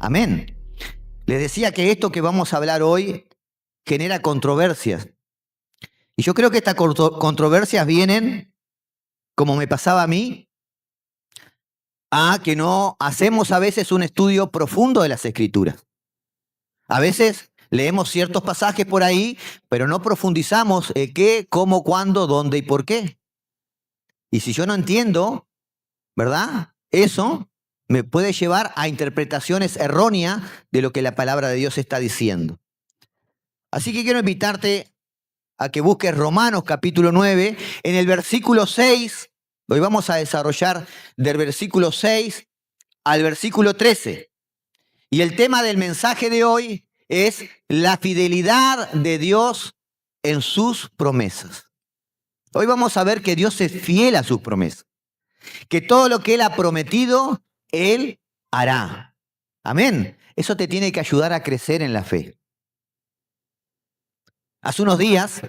Amén. Les decía que esto que vamos a hablar hoy genera controversias. Y yo creo que estas controversias vienen, como me pasaba a mí, a que no hacemos a veces un estudio profundo de las Escrituras. A veces leemos ciertos pasajes por ahí, pero no profundizamos qué, cómo, cuándo, dónde y por qué. Y si yo no entiendo, ¿verdad? Eso me puede llevar a interpretaciones erróneas de lo que la palabra de Dios está diciendo. Así que quiero invitarte a que busques Romanos capítulo 9, en el versículo 6, hoy vamos a desarrollar del versículo 6 al versículo 13. Y el tema del mensaje de hoy es la fidelidad de Dios en sus promesas. Hoy vamos a ver que Dios es fiel a sus promesas, que todo lo que Él ha prometido, Él hará. Amén. Eso te tiene que ayudar a crecer en la fe. Hace unos días,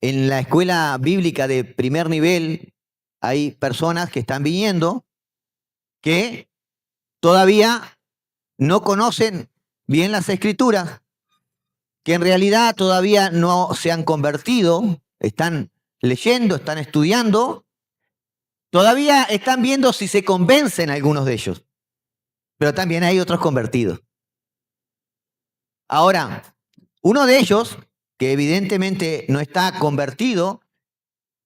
en la escuela bíblica de primer nivel, hay personas que están viniendo que todavía no conocen bien las Escrituras, que en realidad todavía no se han convertido, están leyendo, están estudiando, todavía están viendo si se convencen algunos de ellos, pero también hay otros convertidos. Ahora, uno de ellos, que evidentemente no está convertido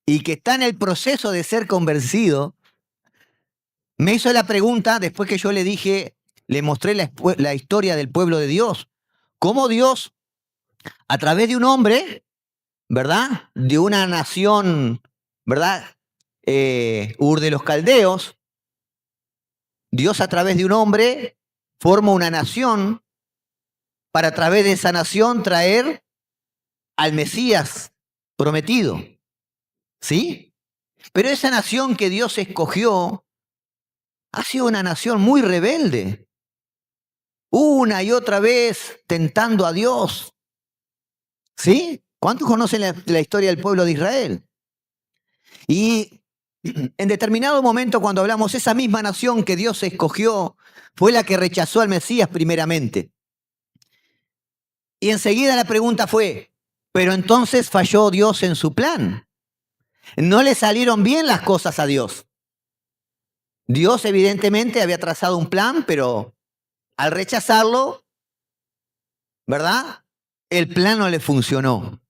y que está en el proceso de ser convencido, me hizo la pregunta después que yo le dije, le mostré la historia del pueblo de Dios, cómo Dios, a través de un hombre, ¿verdad? De una nación, ¿verdad? Ur de los Caldeos, Dios a través de un hombre forma una nación para a través de esa nación traer al Mesías prometido, ¿sí? Pero esa nación que Dios escogió ha sido una nación muy rebelde, una y otra vez tentando a Dios, ¿sí? ¿Cuántos conocen la historia del pueblo de Israel? Y en determinado momento, cuando hablamos, esa misma nación que Dios escogió fue la que rechazó al Mesías primeramente. Y enseguida la pregunta fue, ¿pero entonces falló Dios en su plan? ¿No le salieron bien las cosas a Dios? Dios evidentemente había trazado un plan, pero al rechazarlo, ¿verdad? El plan no le funcionó.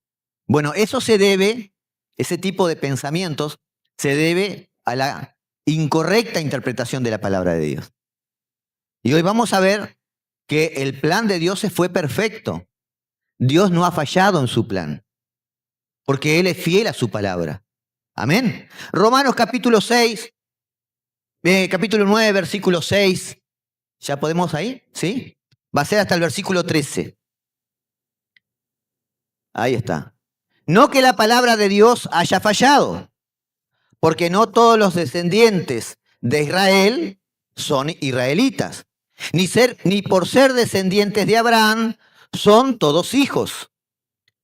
Bueno, eso se debe, ese tipo de pensamientos, se debe a la incorrecta interpretación de la palabra de Dios. Y hoy vamos a ver que el plan de Dios fue perfecto. Dios no ha fallado en su plan, porque Él es fiel a su palabra. Amén. Romanos capítulo 6, capítulo 9, versículo 6. ¿Ya podemos ahí? ¿Sí? Va a ser hasta el versículo 13. Ahí está. No que la palabra de Dios haya fallado, porque no todos los descendientes de Israel son israelitas, ni por ser descendientes de Abraham son todos hijos,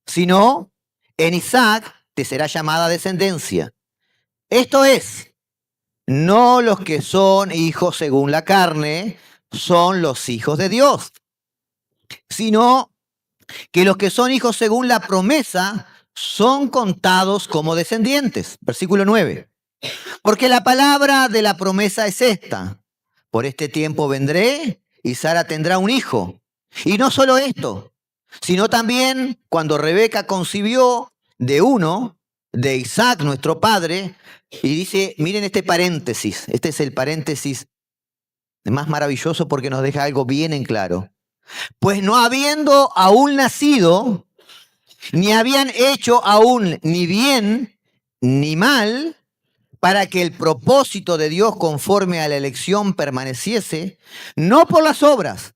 sino en Isaac te será llamada descendencia. Esto es, no los que son hijos según la carne son los hijos de Dios, sino que los que son hijos según la promesa son contados como descendientes. Versículo 9. Porque la palabra de la promesa es esta: por este tiempo vendré y Sara tendrá un hijo. Y no solo esto, sino también cuando Rebeca concibió de Isaac, nuestro padre, y dice, miren este paréntesis, este es el paréntesis más maravilloso porque nos deja algo bien en claro. Pues no habiendo aún nacido, ni habían hecho aún ni bien ni mal, para que el propósito de Dios conforme a la elección permaneciese, no por las obras,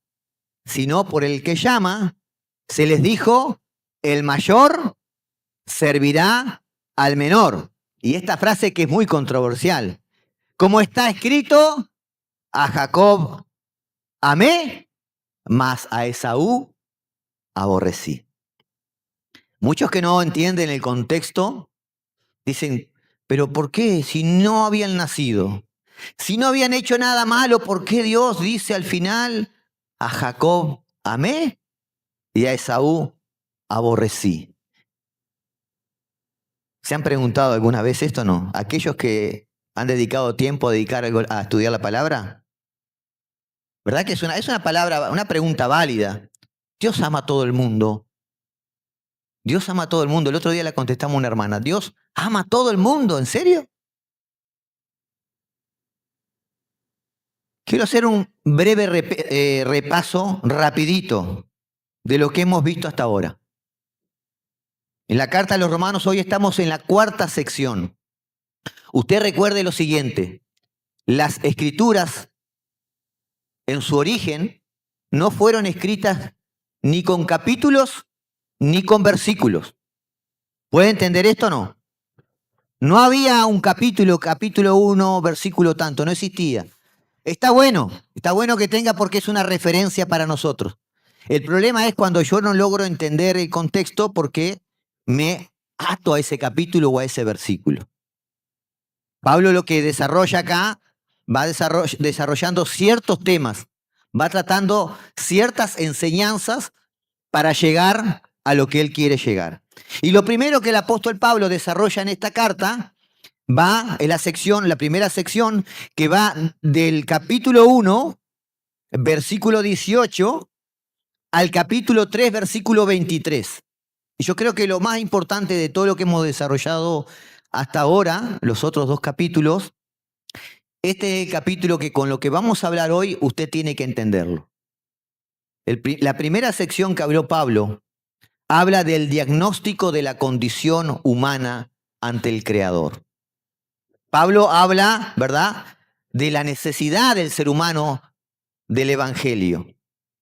sino por el que llama, se les dijo, el mayor servirá al menor. Y esta frase que es muy controversial. Como está escrito, a Jacob amé, mas a Esaú aborrecí. Muchos que no entienden el contexto dicen, ¿pero por qué si no habían nacido? Si no habían hecho nada malo, ¿por qué Dios dice al final, a Jacob amé y a Esaú aborrecí? ¿Se han preguntado alguna vez esto o no? Aquellos que han dedicado tiempo a estudiar la palabra, ¿verdad que es una palabra, una pregunta válida? Dios ama a todo el mundo. Dios ama a todo el mundo. El otro día le contestamos a una hermana, Dios ama a todo el mundo, ¿en serio? Quiero hacer un breve repaso rapidito de lo que hemos visto hasta ahora. En la carta a los Romanos hoy estamos en la cuarta sección. Usted recuerde lo siguiente, las escrituras en su origen no fueron escritas ni con capítulos ni con versículos. ¿Puede entender esto o no? No había un capítulo 1, versículo tanto, no existía. Está bueno que tenga porque es una referencia para nosotros. El problema es cuando yo no logro entender el contexto porque me ato a ese capítulo o a ese versículo. Pablo lo que desarrolla acá, va desarrollando ciertos temas, va tratando ciertas enseñanzas para llegar a lo que él quiere llegar. Y lo primero que el apóstol Pablo desarrolla en esta carta va en la primera sección, que va del capítulo 1, versículo 18, al capítulo 3, versículo 23. Y yo creo que lo más importante de todo lo que hemos desarrollado hasta ahora, los otros dos capítulos, este es el capítulo que con lo que vamos a hablar hoy, usted tiene que entenderlo. La primera sección que habló Pablo habla del diagnóstico de la condición humana ante el Creador. Pablo habla, ¿verdad?, de la necesidad del ser humano del Evangelio.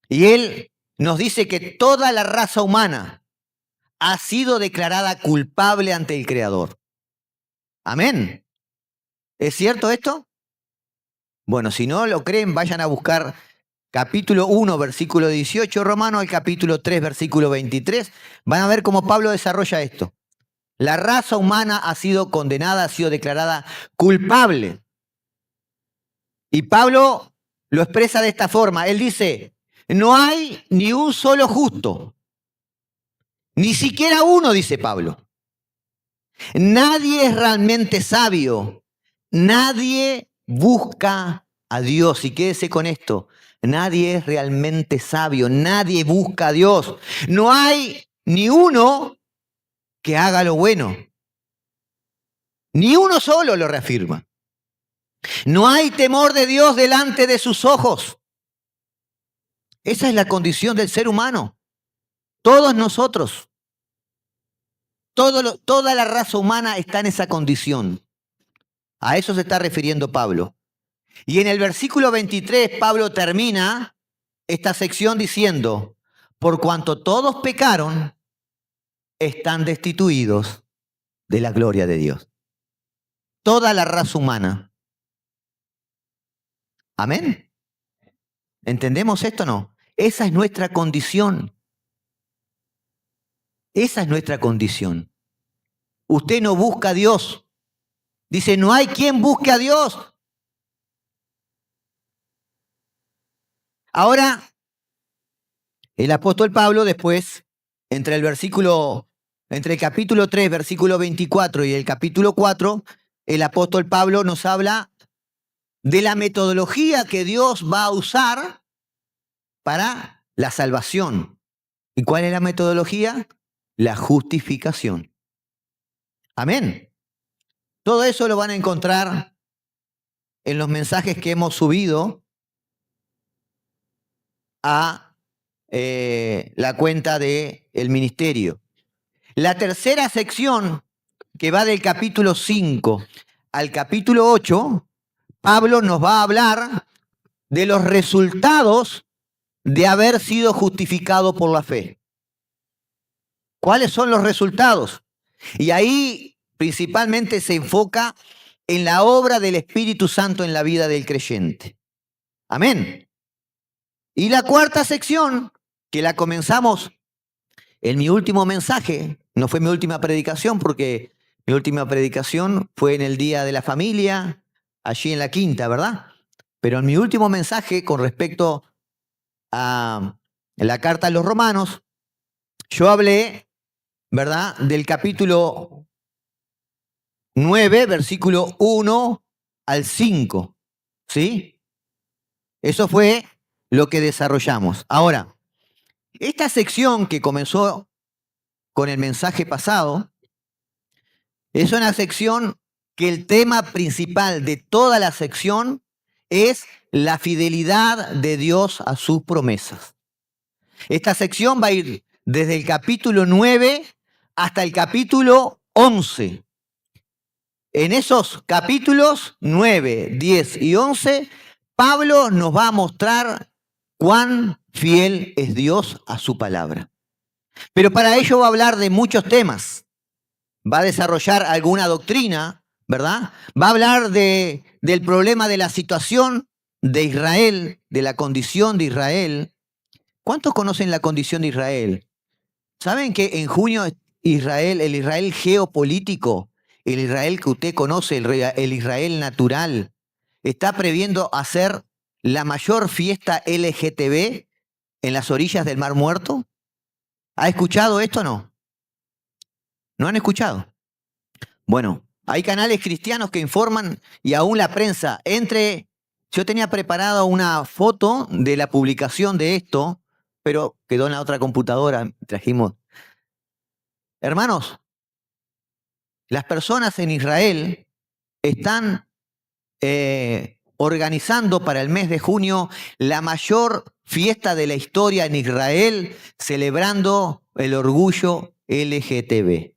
Y él nos dice que toda la raza humana ha sido declarada culpable ante el Creador. Amén. ¿Es cierto esto? Bueno, si no lo creen, vayan a buscar capítulo 1, versículo 18 romano, al capítulo 3, versículo 23. Van a ver cómo Pablo desarrolla esto. La raza humana ha sido condenada, ha sido declarada culpable. Y Pablo lo expresa de esta forma. Él dice, no hay ni un solo justo. Ni siquiera uno, dice Pablo. Nadie es realmente sabio. Nadie busca a Dios. Y quédese con esto. Nadie es realmente sabio. Nadie busca a Dios. No hay ni uno que haga lo bueno. Ni uno solo lo reafirma. No hay temor de Dios delante de sus ojos. Esa es la condición del ser humano. Todos nosotros. Toda la raza humana está en esa condición. A eso se está refiriendo Pablo. Y en el versículo 23, Pablo termina esta sección diciendo, por cuanto todos pecaron, están destituidos de la gloria de Dios. Toda la raza humana. ¿Amén? ¿Entendemos esto o no? Esa es nuestra condición. Esa es nuestra condición. Usted no busca a Dios. Dice, no hay quien busque a Dios. Ahora, el apóstol Pablo después, entre el capítulo 3, versículo 24 y el capítulo 4, el apóstol Pablo nos habla de la metodología que Dios va a usar para la salvación. ¿Y cuál es la metodología? La justificación. Amén. Todo eso lo van a encontrar en los mensajes que hemos subido a la cuenta del ministerio. La tercera sección, que va del capítulo 5 al capítulo 8, Pablo nos va a hablar de los resultados de haber sido justificado por la fe. ¿Cuáles son los resultados? Y ahí principalmente se enfoca en la obra del Espíritu Santo en la vida del creyente. Amén. Y la cuarta sección, que la comenzamos en mi último mensaje, no fue mi última predicación porque mi última predicación fue en el Día de la Familia, allí en la quinta, ¿verdad? Pero en mi último mensaje con respecto a la carta a los romanos, yo hablé, ¿verdad?, del capítulo 9, versículo 1 al 5, ¿sí? Eso fue lo que desarrollamos. Ahora, esta sección que comenzó con el mensaje pasado es una sección que el tema principal de toda la sección es la fidelidad de Dios a sus promesas. Esta sección va a ir desde el capítulo 9 hasta el capítulo 11. En esos capítulos 9, 10 y 11, Pablo nos va a mostrar cuán fiel es Dios a su palabra. Pero para ello va a hablar de muchos temas. Va a desarrollar alguna doctrina, ¿verdad? Va a hablar del problema de la situación de Israel, de la condición de Israel. ¿Cuántos conocen la condición de Israel? ¿Saben que en junio Israel, el Israel geopolítico, el Israel que usted conoce, el Israel natural, está previendo hacer la mayor fiesta LGTB en las orillas del Mar Muerto? ¿Ha escuchado esto o no? ¿No han escuchado? Bueno, hay canales cristianos que informan y aún la prensa. Yo tenía preparada una foto de la publicación de esto, pero quedó en la otra computadora. Trajimos. Hermanos, las personas en Israel están organizando para el mes de junio la mayor fiesta de la historia en Israel, celebrando el orgullo LGTB.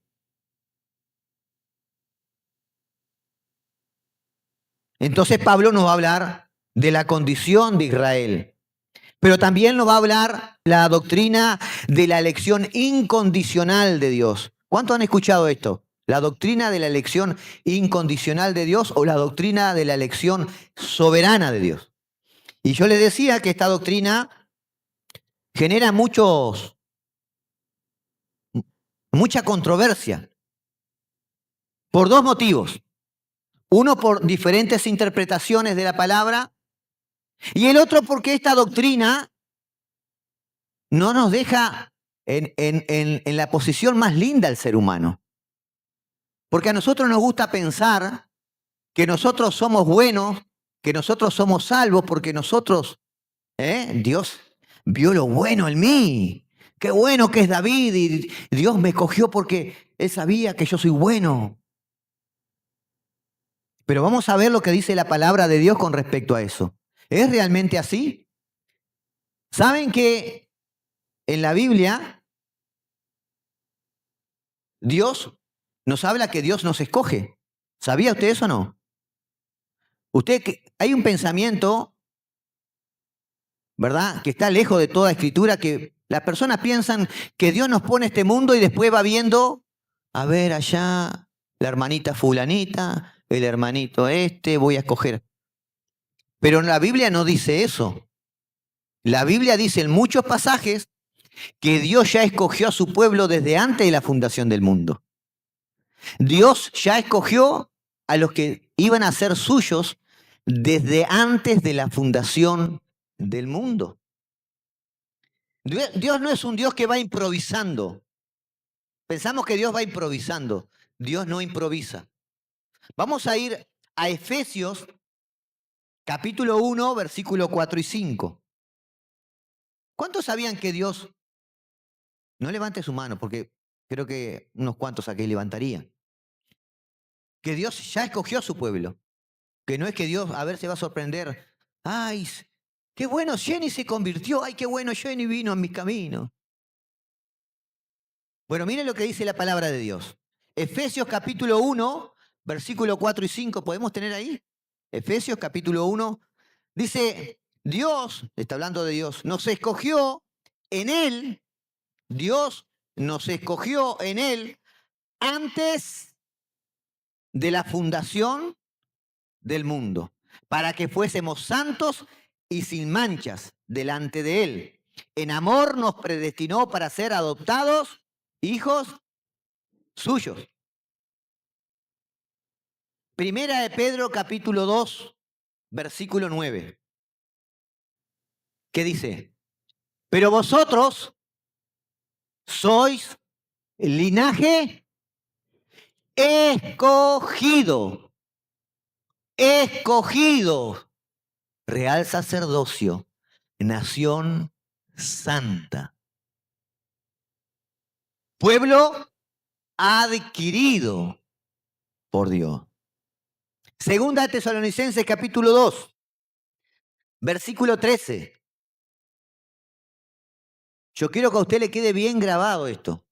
Entonces Pablo nos va a hablar de la condición de Israel, pero también nos va a hablar la doctrina de la elección incondicional de Dios. ¿Cuántos han escuchado esto? ¿La doctrina de la elección incondicional de Dios o la doctrina de la elección soberana de Dios? Y yo les decía que esta doctrina genera mucha controversia por dos motivos. Uno, por diferentes interpretaciones de la palabra, y el otro porque esta doctrina no nos deja en la posición más linda al ser humano. Porque a nosotros nos gusta pensar que nosotros somos buenos, que nosotros somos salvos, porque Dios vio lo bueno en mí. Qué bueno que es David y Dios me escogió porque Él sabía que yo soy bueno. Pero vamos a ver lo que dice la palabra de Dios con respecto a eso. ¿Es realmente así? ¿Saben que en la Biblia Dios nos habla que Dios nos escoge? ¿Sabía usted eso o no? Hay un pensamiento, ¿verdad?, que está lejos de toda escritura, que las personas piensan que Dios nos pone este mundo y después va viendo, a ver allá, la hermanita fulanita, el hermanito voy a escoger. Pero en la Biblia no dice eso. La Biblia dice en muchos pasajes que Dios ya escogió a su pueblo desde antes de la fundación del mundo. Dios ya escogió a los que iban a ser suyos desde antes de la fundación del mundo. Dios no es un Dios que va improvisando. Pensamos que Dios va improvisando. Dios no improvisa. Vamos a ir a Efesios capítulo 1, versículo 4 y 5. ¿Cuántos sabían que Dios... No levante su mano porque creo que unos cuantos aquí levantarían. Que Dios ya escogió a su pueblo. Que no es que Dios, a ver, se va a sorprender. Ay, qué bueno, Jenny se convirtió. Ay, qué bueno, Jenny vino a mis caminos. Bueno, miren lo que dice la palabra de Dios. Efesios capítulo 1, versículo 4 y 5. ¿Podemos tener ahí? Efesios capítulo 1. Dice, Dios, está hablando de Dios, nos escogió en Él. Dios nos escogió en Él antes de la fundación del mundo, para que fuésemos santos y sin manchas delante de Él. En amor nos predestinó para ser adoptados hijos suyos. Primera de Pedro, capítulo 2, versículo 9. ¿Qué dice? Pero vosotros sois linaje escogido, escogido, real sacerdocio, nación santa, pueblo adquirido por Dios. Segunda de Tesalonicenses capítulo 2, versículo 13. Yo quiero que a usted le quede bien grabado esto.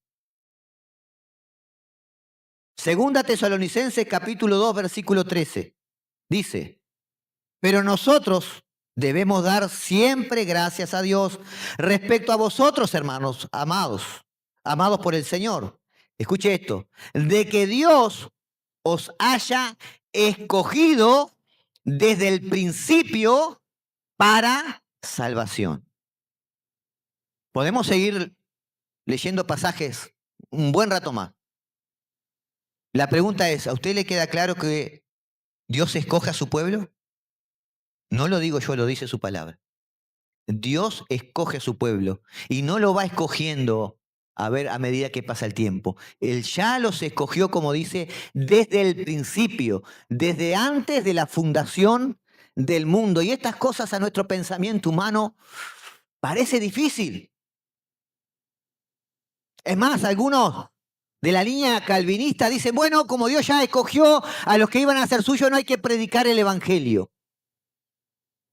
Segunda Tesalonicenses capítulo 2, versículo 13. Dice, pero nosotros debemos dar siempre gracias a Dios respecto a vosotros, hermanos, amados, amados por el Señor. Escuche esto, de que Dios os haya escogido desde el principio para salvación. Podemos seguir leyendo pasajes un buen rato más. La pregunta es, ¿a usted le queda claro que Dios escoge a su pueblo? No lo digo yo, lo dice su palabra. Dios escoge a su pueblo y no lo va escogiendo a medida que pasa el tiempo. Él ya los escogió, como dice, desde el principio, desde antes de la fundación del mundo. Y estas cosas a nuestro pensamiento humano parece difícil. Es más, algunos de la línea calvinista dicen, bueno, como Dios ya escogió a los que iban a ser suyos, no hay que predicar el evangelio.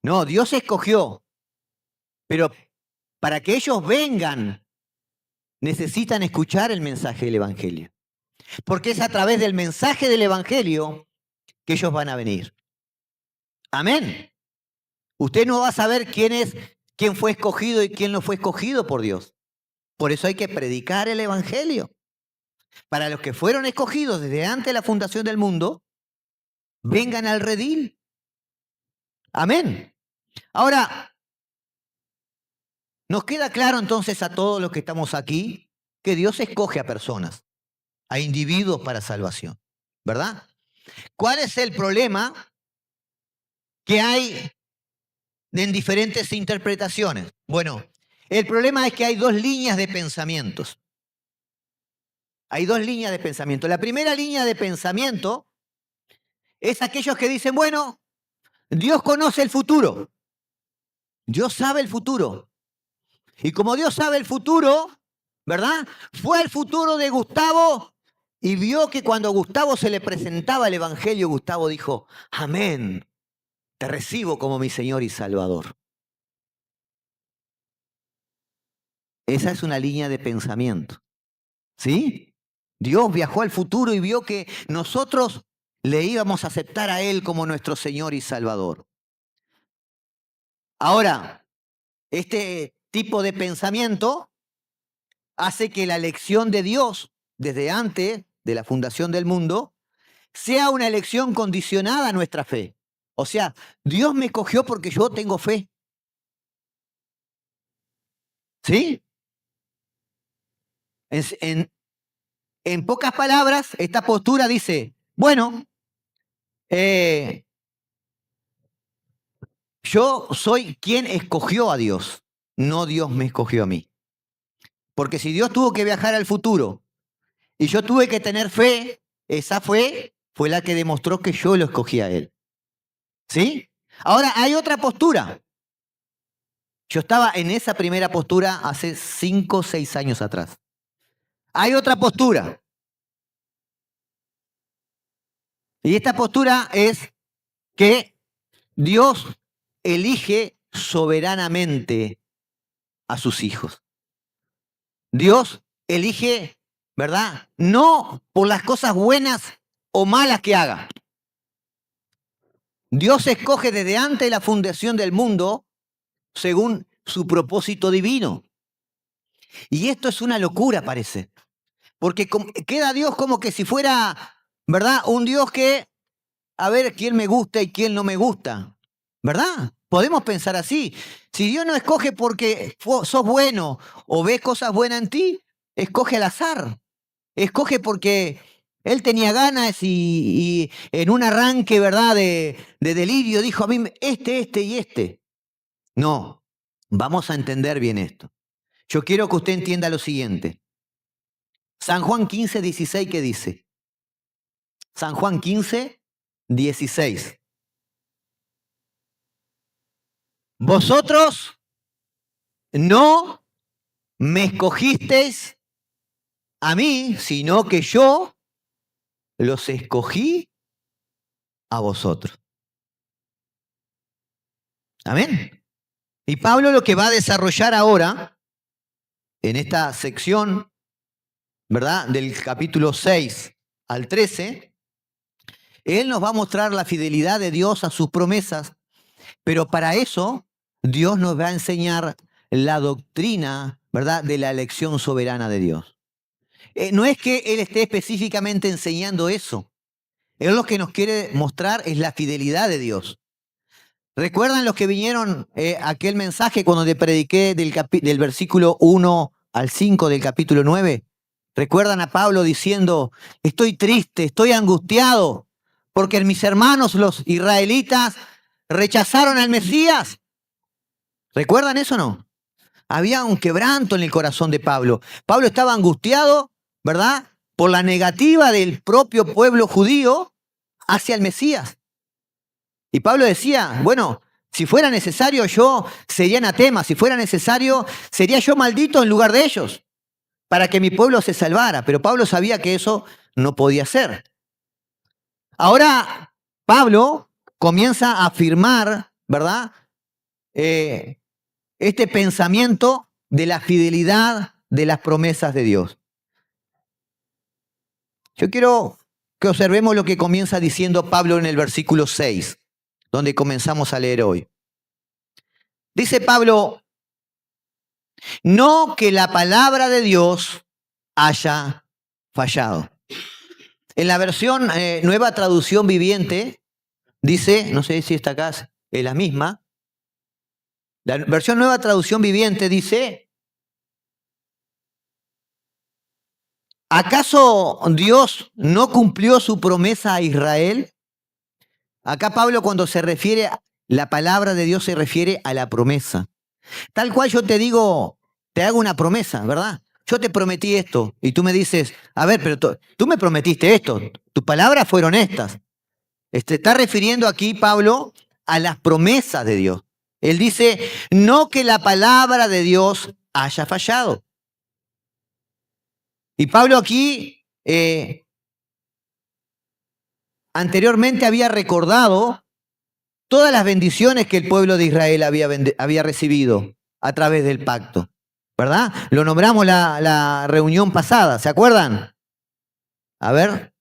No, Dios escogió, pero para que ellos vengan, necesitan escuchar el mensaje del evangelio. Porque es a través del mensaje del evangelio que ellos van a venir. Amén. Usted no va a saber quién fue escogido y quién no fue escogido por Dios. Por eso hay que predicar el evangelio. Para los que fueron escogidos desde antes de la fundación del mundo, vengan al redil. Amén. Ahora, nos queda claro entonces a todos los que estamos aquí que Dios escoge a personas, a individuos para salvación, ¿verdad? ¿Cuál es el problema que hay en diferentes interpretaciones? Bueno, el problema es que hay dos líneas de pensamientos. Hay dos líneas de pensamiento. La primera línea de pensamiento es aquellos que dicen, bueno, Dios conoce el futuro. Dios sabe el futuro. Y como Dios sabe el futuro, ¿verdad? Fue al futuro de Gustavo y vio que cuando a Gustavo se le presentaba el evangelio, Gustavo dijo, amén, te recibo como mi Señor y Salvador. Esa es una línea de pensamiento. ¿Sí? Dios viajó al futuro y vio que nosotros le íbamos a aceptar a Él como nuestro Señor y Salvador. Ahora, este tipo de pensamiento hace que la elección de Dios desde antes de la fundación del mundo sea una elección condicionada a nuestra fe. O sea, Dios me escogió porque yo tengo fe. ¿Sí? En pocas palabras, esta postura dice, bueno, yo soy quien escogió a Dios, no Dios me escogió a mí. Porque si Dios tuvo que viajar al futuro y yo tuve que tener fe, esa fe fue la que demostró que yo lo escogí a Él. ¿Sí? Ahora, hay otra postura. Yo estaba en esa primera postura hace 5 o 6 años atrás. Hay otra postura. Y esta postura es que Dios elige soberanamente a sus hijos. Dios elige, ¿verdad? No por las cosas buenas o malas que haga. Dios escoge desde antes de la fundación del mundo según su propósito divino. Y esto es una locura, parece. Porque queda Dios como que si fuera, ¿verdad? Un Dios que, a ver, quién me gusta y quién no me gusta. ¿Verdad? Podemos pensar así. Si Dios no escoge porque sos bueno o ves cosas buenas en ti, escoge al azar. Escoge porque Él tenía ganas y en un arranque, ¿verdad?, de delirio dijo a mí, este y este. No, vamos a entender bien esto. Yo quiero que usted entienda lo siguiente. San Juan 15, 16, ¿qué dice? San Juan 15, 16. Vosotros no me escogisteis a mí, sino que yo los escogí a vosotros. Amén. Y Pablo lo que va a desarrollar ahora, en esta sección, ¿verdad?, del capítulo 6 al 13, él nos va a mostrar la fidelidad de Dios a sus promesas, pero para eso Dios nos va a enseñar la doctrina, ¿verdad?, de la elección soberana de Dios. No es que Él esté específicamente enseñando eso. Él lo que nos quiere mostrar es la fidelidad de Dios. ¿Recuerdan los que vinieron aquel mensaje cuando te prediqué del versículo 1 al 5 del capítulo 9? ¿Recuerdan a Pablo diciendo, estoy triste, estoy angustiado, porque mis hermanos los israelitas rechazaron al Mesías? ¿Recuerdan eso o no? Había un quebranto en el corazón de Pablo. Pablo estaba angustiado, ¿verdad?, por la negativa del propio pueblo judío hacia el Mesías. Y Pablo decía, bueno, si fuera necesario yo sería anatema, si fuera necesario sería yo maldito en lugar de ellos, para que mi pueblo se salvara. Pero Pablo sabía que eso no podía ser. Ahora Pablo comienza a afirmar, ¿verdad?, este pensamiento de la fidelidad de las promesas de Dios. Yo quiero que observemos lo que comienza diciendo Pablo en el versículo 6, donde comenzamos a leer hoy. Dice Pablo, no que la palabra de Dios haya fallado. En la versión Nueva Traducción Viviente, dice, no sé si está acá, es la misma. La versión Nueva Traducción Viviente dice, ¿acaso Dios no cumplió su promesa a Israel? Acá Pablo cuando se refiere a la palabra de Dios se refiere a la promesa. Tal cual yo te digo, te hago una promesa, ¿verdad? Yo te prometí esto y tú me dices, a ver, pero tú me prometiste esto, tus palabras fueron estas. Está refiriendo aquí Pablo a las promesas de Dios. Él dice, no que la palabra de Dios haya fallado. Y Pablo aquí anteriormente había recordado todas las bendiciones que el pueblo de Israel había recibido a través del pacto, ¿verdad? Lo nombramos la reunión pasada, ¿se acuerdan? A ver.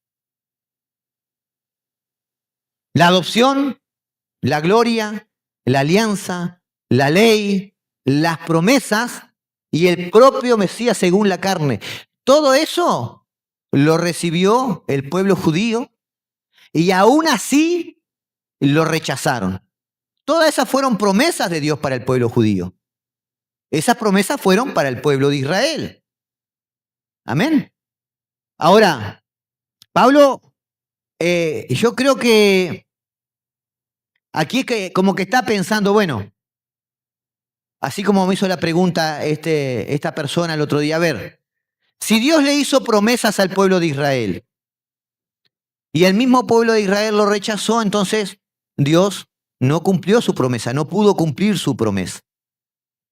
La adopción, la gloria, la alianza, la ley, las promesas y el propio Mesías según la carne. Todo eso lo recibió el pueblo judío y aún así lo rechazaron. Todas esas fueron promesas de Dios para el pueblo judío. Esas promesas fueron para el pueblo de Israel. Amén. Ahora, Pablo, yo creo que aquí es que como que está pensando, bueno, así como me hizo la pregunta esta persona el otro día, a ver, si Dios le hizo promesas al pueblo de Israel y el mismo pueblo de Israel lo rechazó, entonces Dios no cumplió su promesa, no pudo cumplir su promesa.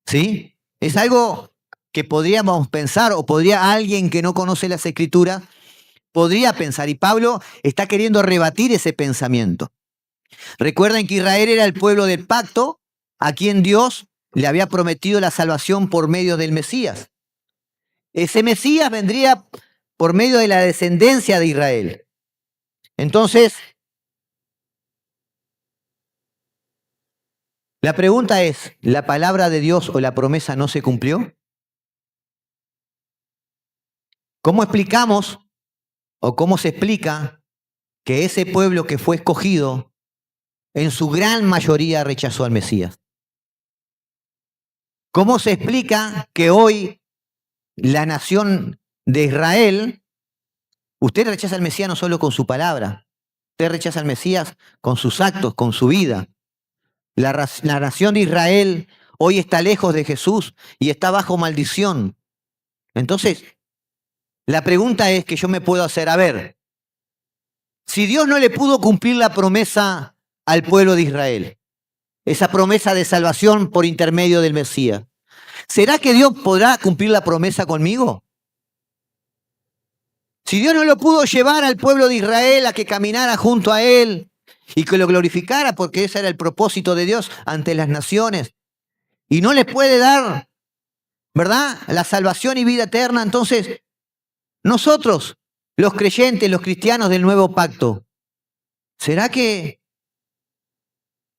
¿Sí? Es algo que podríamos pensar o podría alguien que no conoce las Escrituras, podría pensar. Y Pablo está queriendo rebatir ese pensamiento. Recuerden que Israel era el pueblo del pacto, a quien Dios le había prometido la salvación por medio del Mesías. Ese Mesías vendría por medio de la descendencia de Israel. Entonces, la pregunta es, ¿la palabra de Dios o la promesa no se cumplió? ¿Cómo explicamos o cómo se explica que ese pueblo que fue escogido en su gran mayoría rechazó al Mesías? ¿Cómo se explica que hoy la nación de Israel Usted rechaza al Mesías no solo con su palabra, usted rechaza al Mesías con sus actos, con su vida. La nación de Israel hoy está lejos de Jesús y está bajo maldición. Entonces, la pregunta es que yo me puedo hacer, a ver, si Dios no le pudo cumplir la promesa al pueblo de Israel, esa promesa de salvación por intermedio del Mesías, ¿será que Dios podrá cumplir la promesa conmigo? Si Dios no lo pudo llevar al pueblo de Israel a que caminara junto a Él y que lo glorificara, porque ese era el propósito de Dios ante las naciones, y no le puede dar, ¿verdad?, la salvación y vida eterna, entonces nosotros, los creyentes, los cristianos del nuevo pacto, ¿será que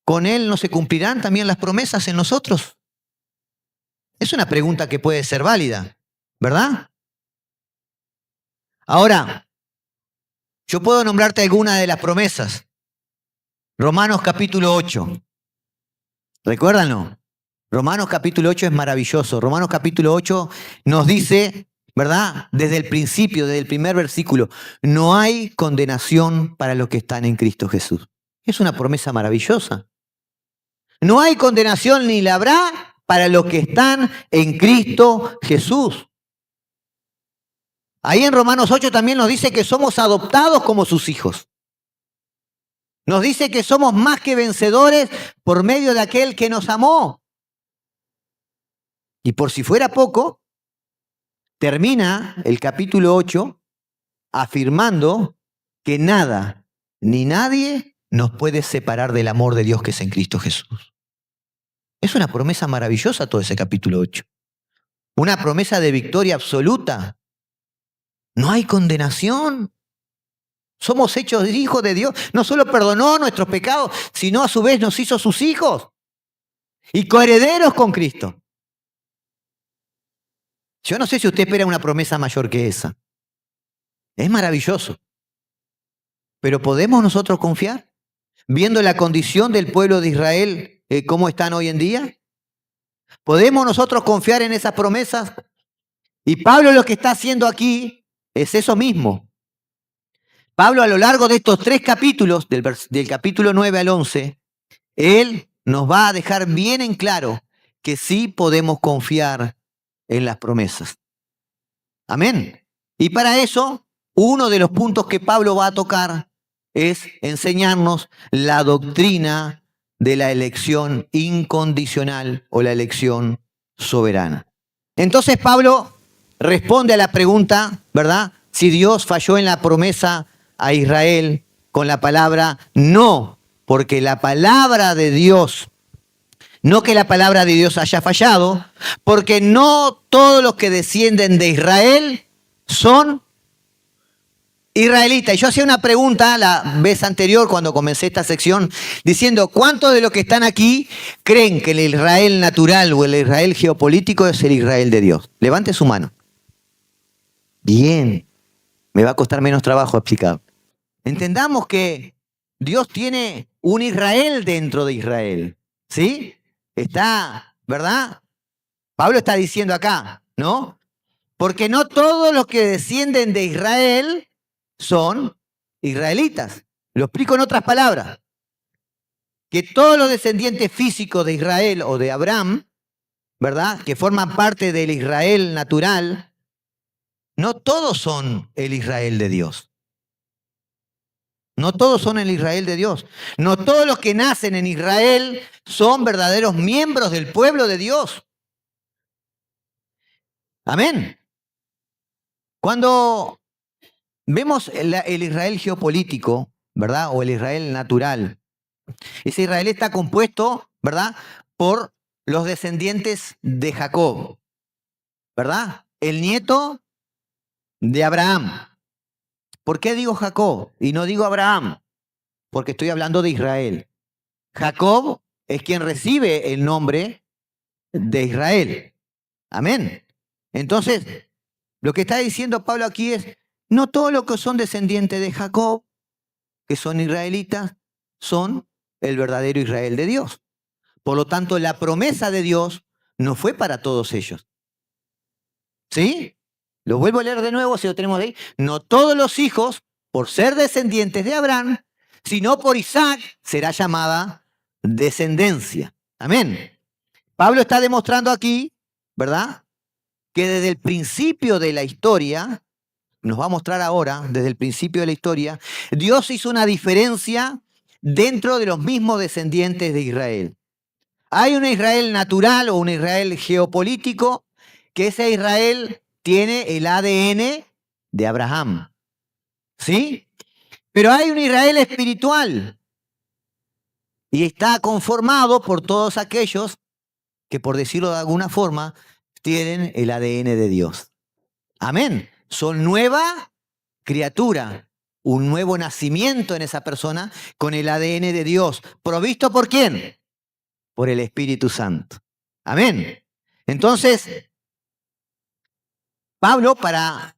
con Él no se cumplirán también las promesas en nosotros? Es una pregunta que puede ser válida, ¿verdad? Ahora, yo puedo nombrarte alguna de las promesas. Romanos capítulo 8. ¿Recuérdanlo? Romanos capítulo 8 es maravilloso. Romanos capítulo 8 nos dice, ¿verdad? Desde el principio, desde el primer versículo, no hay condenación para los que están en Cristo Jesús. Es una promesa maravillosa. No hay condenación ni la habrá para los que están en Cristo Jesús. Ahí en Romanos 8 también nos dice que somos adoptados como sus hijos. Nos dice que somos más que vencedores por medio de aquel que nos amó. Y por si fuera poco, termina el capítulo 8 afirmando que nada ni nadie nos puede separar del amor de Dios que es en Cristo Jesús. Es una promesa maravillosa todo ese capítulo 8. Una promesa de victoria absoluta. No hay condenación. Somos hechos hijos de Dios. No solo perdonó nuestros pecados, sino a su vez nos hizo sus hijos y coherederos con Cristo. Yo no sé si usted espera una promesa mayor que esa. Es maravilloso. Pero ¿podemos nosotros confiar? Viendo la condición del pueblo de Israel, cómo están hoy en día. ¿Podemos nosotros confiar en esas promesas? Y Pablo lo que está haciendo aquí es eso mismo. Pablo a lo largo de estos 3 capítulos, del capítulo 9 al 11, él nos va a dejar bien en claro que sí podemos confiar en las promesas. Amén. Y para eso, uno de los puntos que Pablo va a tocar es enseñarnos la doctrina de la elección incondicional o la elección soberana. Entonces Pablo responde a la pregunta, ¿verdad? Si Dios falló en la promesa a Israel con la palabra no, porque la palabra de Dios, no que la palabra de Dios haya fallado, porque no todos los que descienden de Israel son israelitas. Y yo hacía una pregunta la vez anterior cuando comencé esta sección diciendo, ¿cuántos de los que están aquí creen que el Israel natural o el Israel geopolítico es el Israel de Dios? Levante su mano. Bien, me va a costar menos trabajo explicar. Entendamos que Dios tiene un Israel dentro de Israel, ¿sí? Está, ¿verdad? Pablo está diciendo acá, ¿no? Porque no todos los que descienden de Israel son israelitas. Lo explico en otras palabras. Que todos los descendientes físicos de Israel o de Abraham, ¿verdad?, que forman parte del Israel natural, no todos son el Israel de Dios. No todos son el Israel de Dios. No todos los que nacen en Israel son verdaderos miembros del pueblo de Dios. Amén. Cuando vemos el Israel geopolítico, ¿verdad?, o el Israel natural, ese Israel está compuesto, ¿verdad?, por los descendientes de Jacob, ¿verdad?, el nieto de Abraham. ¿Por qué digo Jacob y no digo Abraham? Porque estoy hablando de Israel. Jacob es quien recibe el nombre de Israel. Amén. Entonces, lo que está diciendo Pablo aquí es, no todos los que son descendientes de Jacob, que son israelitas, son el verdadero Israel de Dios. Por lo tanto, la promesa de Dios no fue para todos ellos. ¿Sí? Lo vuelvo a leer de nuevo, si lo tenemos ahí. No todos los hijos, por ser descendientes de Abraham, sino por Isaac, será llamada descendencia. Amén. Pablo está demostrando aquí, ¿verdad?, que desde el principio de la historia, nos va a mostrar ahora, desde el principio de la historia, Dios hizo una diferencia dentro de los mismos descendientes de Israel. Hay un Israel natural o un Israel geopolítico, que ese Israel tiene el ADN de Abraham. ¿Sí? Pero hay un Israel espiritual y está conformado por todos aquellos que, por decirlo de alguna forma, tienen el ADN de Dios. Amén. Son nueva criatura, un nuevo nacimiento en esa persona con el ADN de Dios. ¿Provisto por quién? Por el Espíritu Santo. Amén. Entonces, Pablo, para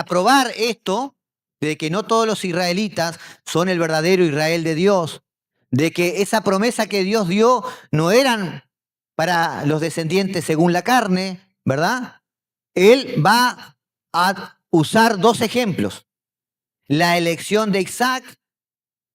probar esto, de que no todos los israelitas son el verdadero Israel de Dios, de que esa promesa que Dios dio no eran para los descendientes según la carne, ¿verdad? Él va a usar dos ejemplos. La elección de Isaac,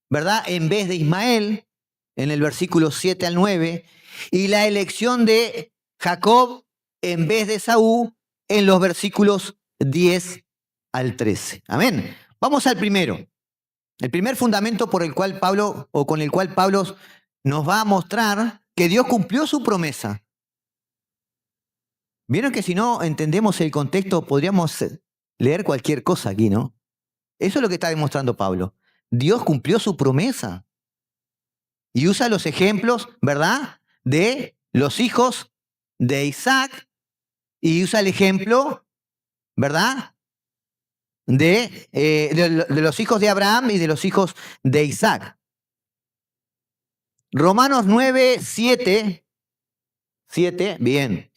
¿verdad?, en vez de Ismael, en el versículo 7 al 9, y la elección de Jacob en vez de Esaú en los versículos 10 al 13. Amén. Vamos al primero. El primer fundamento por el cual Pablo, o con el cual Pablo nos va a mostrar que Dios cumplió su promesa. Vieron que si no entendemos el contexto podríamos leer cualquier cosa aquí, ¿no? Eso es lo que está demostrando Pablo. Dios cumplió su promesa. Y usa los ejemplos, ¿verdad?, de los hijos de Isaac, y usa el ejemplo, ¿verdad?, de los hijos de Abraham y de los hijos de Isaac. Romanos 9, 7, bien.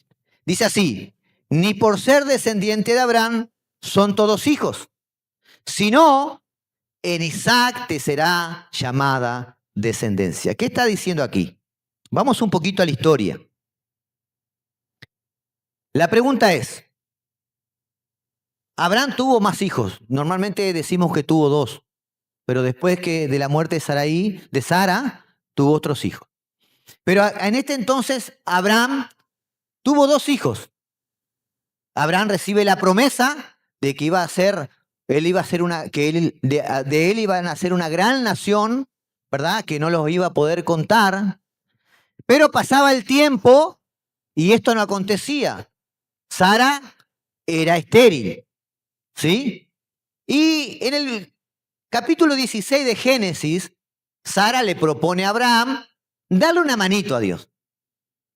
Dice así: ni por ser descendiente de Abraham son todos hijos, sino en Isaac te será llamada descendencia. ¿Qué está diciendo aquí? Vamos un poquito a la historia. La pregunta es, Abraham tuvo más hijos. Normalmente decimos que tuvo dos, pero después que de la muerte de Sara, tuvo otros hijos. Pero en este entonces Abraham tuvo dos hijos. Abraham recibe la promesa de que de él iba a nacer una gran nación, ¿verdad?, que no los iba a poder contar. Pero pasaba el tiempo y esto no acontecía. Sara era estéril, ¿sí? Y en el capítulo 16 de Génesis, Sara le propone a Abraham darle una manito a Dios.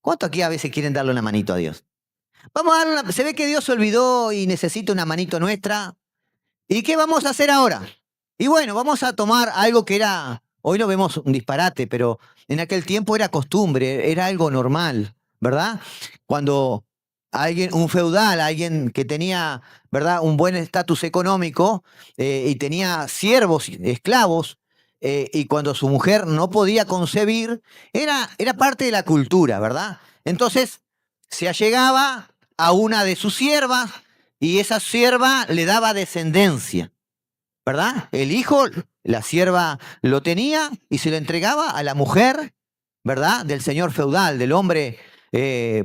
¿Cuántos aquí a veces quieren darle una manito a Dios? Vamos a darle se ve que Dios se olvidó y necesita una manito nuestra. ¿Y qué vamos a hacer ahora? Y bueno, vamos a tomar algo que hoy lo vemos un disparate, pero en aquel tiempo era costumbre, era algo normal, ¿verdad? Cuando un feudal, alguien que tenía, ¿verdad?, un buen estatus económico y tenía siervos, esclavos, y cuando su mujer no podía concebir, era parte de la cultura, ¿verdad? Entonces se allegaba a una de sus siervas y esa sierva le daba descendencia, ¿verdad? El hijo, la sierva lo tenía y se lo entregaba a la mujer, ¿verdad?, del señor feudal, del hombre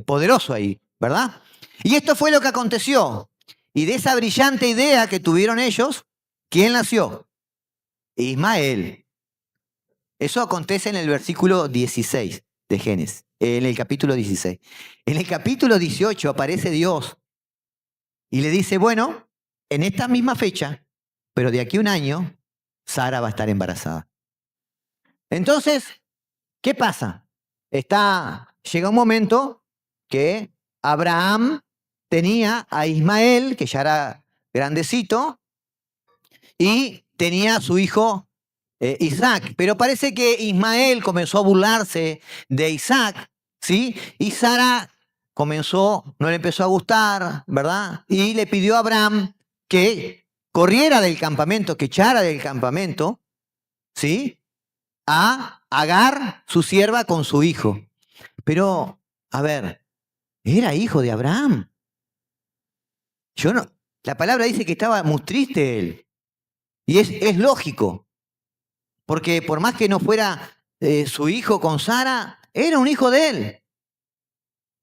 poderoso ahí, ¿verdad? Y esto fue lo que aconteció. Y de esa brillante idea que tuvieron ellos, ¿quién nació? Ismael. Eso acontece en el versículo 16 de Génesis, en el capítulo 16. En el capítulo 18 aparece Dios y le dice, bueno, en esta misma fecha, pero de aquí a un año, Sara va a estar embarazada. Entonces, ¿qué pasa? Llega un momento que Abraham tenía a Ismael, que ya era grandecito, y tenía a su hijo Isaac. Pero parece que Ismael comenzó a burlarse de Isaac, ¿sí? Y Sara no le empezó a gustar, ¿verdad? Y le pidió a Abraham que corriera del campamento, que echara del campamento, ¿sí?, a Agar, su sierva, con su hijo. Pero, a ver, era hijo de Abraham. Yo no, la palabra dice que estaba muy triste él. Y es lógico, porque por más que no fuera su hijo con Sara, era un hijo de él,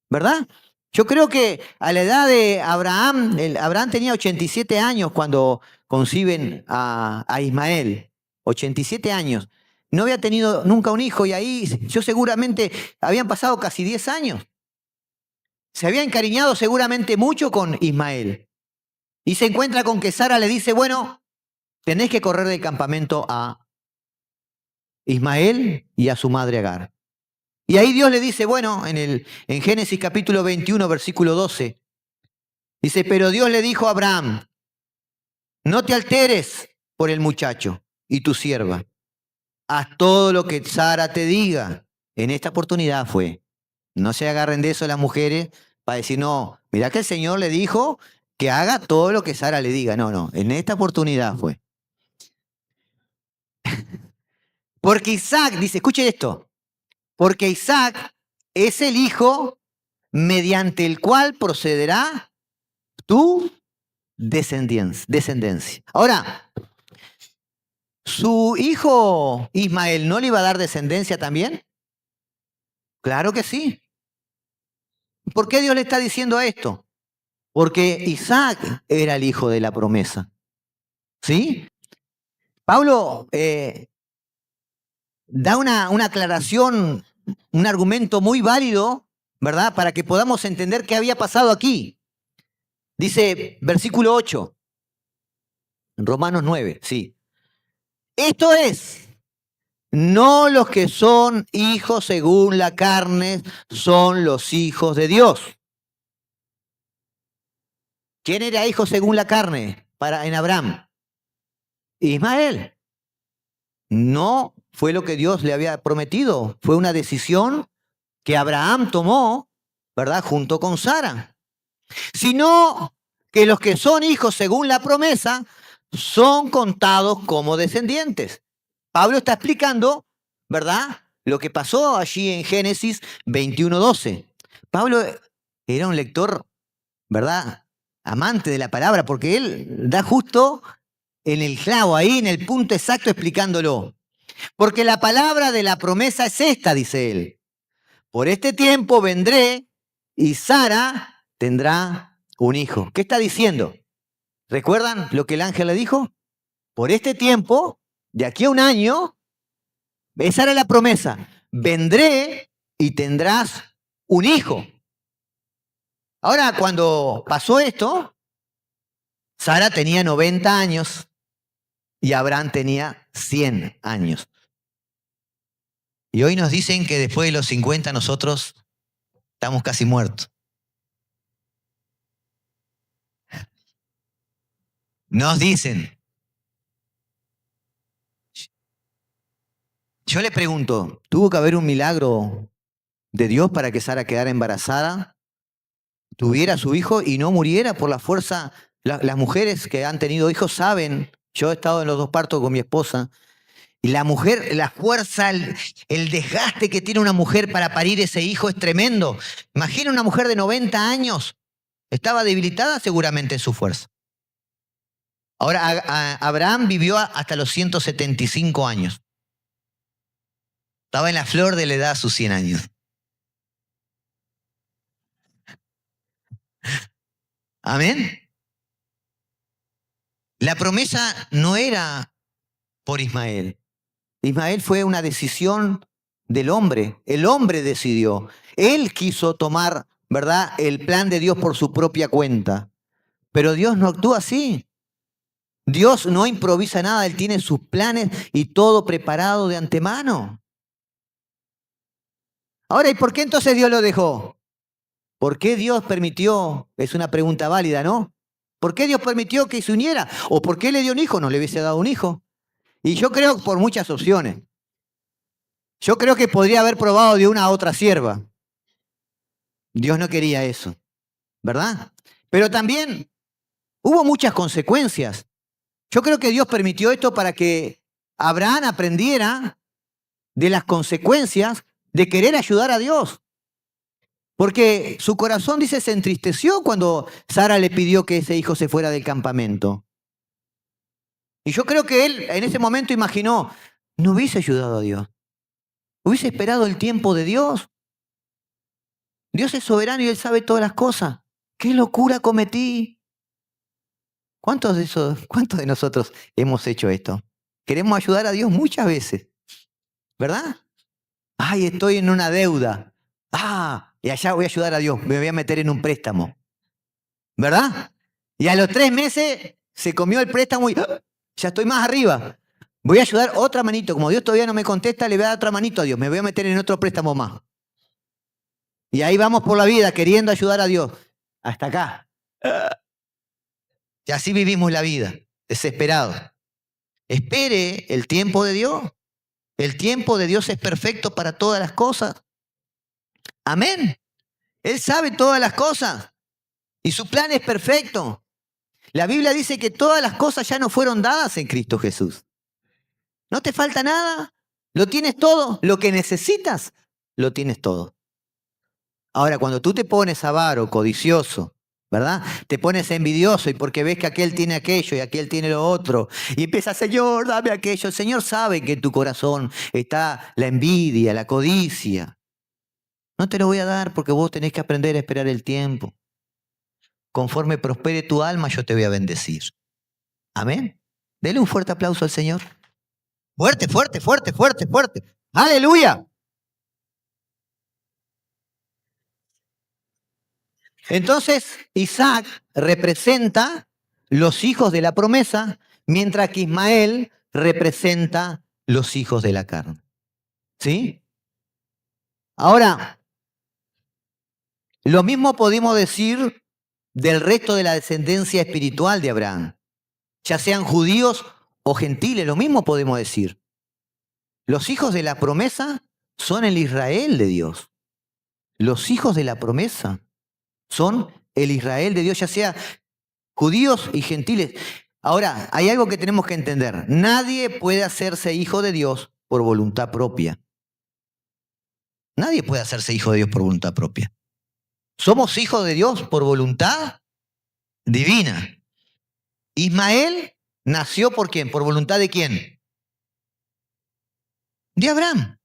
¿verdad? Yo creo que a la edad de Abraham, Abraham tenía 87 años cuando conciben a Ismael, 87 años. No había tenido nunca un hijo y ahí yo seguramente habían pasado casi 10 años. Se había encariñado seguramente mucho con Ismael. Y se encuentra con que Sara le dice, bueno, tenés que correr del campamento a Ismael y a su madre Agar. Y ahí Dios le dice, bueno, en Génesis capítulo 21, versículo 12, dice, pero Dios le dijo a Abraham, no te alteres por el muchacho y tu sierva. Haz todo lo que Sara te diga. En esta oportunidad fue. No se agarren de eso las mujeres para decir, no, mirá que el Señor le dijo que haga todo lo que Sara le diga. No, no, en esta oportunidad fue. Porque Isaac, dice, escuche esto, porque Isaac es el hijo mediante el cual procederá tu descendencia. Ahora, ¿su hijo Ismael no le iba a dar descendencia también? Claro que sí. ¿Por qué Dios le está diciendo esto? Porque Isaac era el hijo de la promesa. ¿Sí? Pablo da una aclaración, un argumento muy válido, ¿verdad? Para que podamos entender qué había pasado aquí. Dice, versículo 8, Romanos 9, sí. Esto es, no los que son hijos según la carne son los hijos de Dios. ¿Quién era hijo según la carne en Abraham? Ismael. No fue lo que Dios le había prometido, fue una decisión que Abraham tomó, ¿verdad? Junto con Sara. Sino que los que son hijos según la promesa son contados como descendientes. Pablo está explicando, ¿verdad? Lo que pasó allí en Génesis 21:12. Pablo era un lector, ¿verdad? Amante de la palabra, porque él da justo en el clavo, ahí en el punto exacto explicándolo. Porque la palabra de la promesa es esta, dice él. Por este tiempo vendré y Sara tendrá un hijo. ¿Qué está diciendo? ¿Recuerdan lo que el ángel le dijo? Por este tiempo, de aquí a un año, esa era la promesa. Vendré y tendrás un hijo. Ahora, cuando pasó esto, Sara tenía 90 años y Abraham tenía 100 años. Y hoy nos dicen que después de los 50 nosotros estamos casi muertos. Nos dicen. Yo le pregunto, ¿tuvo que haber un milagro de Dios para que Sara quedara embarazada, tuviera su hijo y no muriera por la fuerza? Las mujeres que han tenido hijos saben, yo he estado en los dos partos con mi esposa, y la mujer, la fuerza, el desgaste que tiene una mujer para parir ese hijo es tremendo. Imagina una mujer de 90 años, estaba debilitada seguramente en su fuerza. Ahora, Abraham vivió hasta los 175 años. Estaba en la flor de la edad a sus 100 años. Amén. La promesa no era por Ismael. Ismael fue una decisión del hombre. El hombre decidió. Él quiso tomar, ¿verdad?, el plan de Dios por su propia cuenta. Pero Dios no actúa así. Dios no improvisa nada. Él tiene sus planes y todo preparado de antemano. Ahora, ¿y por qué entonces Dios lo dejó? ¿Por qué Dios permitió? Es una pregunta válida, ¿no? ¿Por qué Dios permitió que se uniera? ¿O por qué le dio un hijo? No le hubiese dado un hijo. Y yo creo por muchas opciones. Yo creo que podría haber probado de una a otra sierva. Dios no quería eso, ¿verdad? Pero también hubo muchas consecuencias. Yo creo que Dios permitió esto para que Abraham aprendiera de las consecuencias de querer ayudar a Dios. Porque su corazón, dice, se entristeció cuando Sara le pidió que ese hijo se fuera del campamento. Y yo creo que él en ese momento imaginó, no hubiese ayudado a Dios. Hubiese esperado el tiempo de Dios. Dios es soberano y Él sabe todas las cosas. ¡Qué locura cometí! ¿Cuántos de nosotros hemos hecho esto? Queremos ayudar a Dios muchas veces, ¿verdad? Ay, estoy en una deuda. Y allá voy a ayudar a Dios, me voy a meter en un préstamo, ¿verdad? Y a los 3 meses se comió el préstamo y ya estoy más arriba. Voy a ayudar otra manito. Como Dios todavía no me contesta, le voy a dar otra manito a Dios. Me voy a meter en otro préstamo más. Y ahí vamos por la vida queriendo ayudar a Dios. Hasta acá. Y así vivimos la vida, desesperados. Espere el tiempo de Dios. El tiempo de Dios es perfecto para todas las cosas. Amén. Él sabe todas las cosas. Y su plan es perfecto. La Biblia dice que todas las cosas ya nos fueron dadas en Cristo Jesús. No te falta nada. Lo tienes todo. Lo que necesitas, lo tienes todo. Ahora, cuando tú te pones avaro, codicioso, ¿verdad? Te pones envidioso y porque ves que aquel tiene aquello y aquel tiene lo otro. Y empiezas, Señor, dame aquello. El Señor sabe que en tu corazón está la envidia, la codicia. No te lo voy a dar porque vos tenés que aprender a esperar el tiempo. Conforme prospere tu alma, yo te voy a bendecir. Amén. Dele un fuerte aplauso al Señor. Fuerte, fuerte, fuerte, fuerte, fuerte. Aleluya. Entonces, Isaac representa los hijos de la promesa, mientras que Ismael representa los hijos de la carne. ¿Sí? Ahora, lo mismo podemos decir del resto de la descendencia espiritual de Abraham, ya sean judíos o gentiles, lo mismo podemos decir. Los hijos de la promesa son el Israel de Dios. Los hijos de la promesa son el Israel de Dios, ya sea judíos y gentiles. Ahora, hay algo que tenemos que entender. Nadie puede hacerse hijo de Dios por voluntad propia. Nadie puede hacerse hijo de Dios por voluntad propia. Somos hijos de Dios por voluntad divina. Ismael nació ¿por quién? ¿Por voluntad de quién? De Abraham.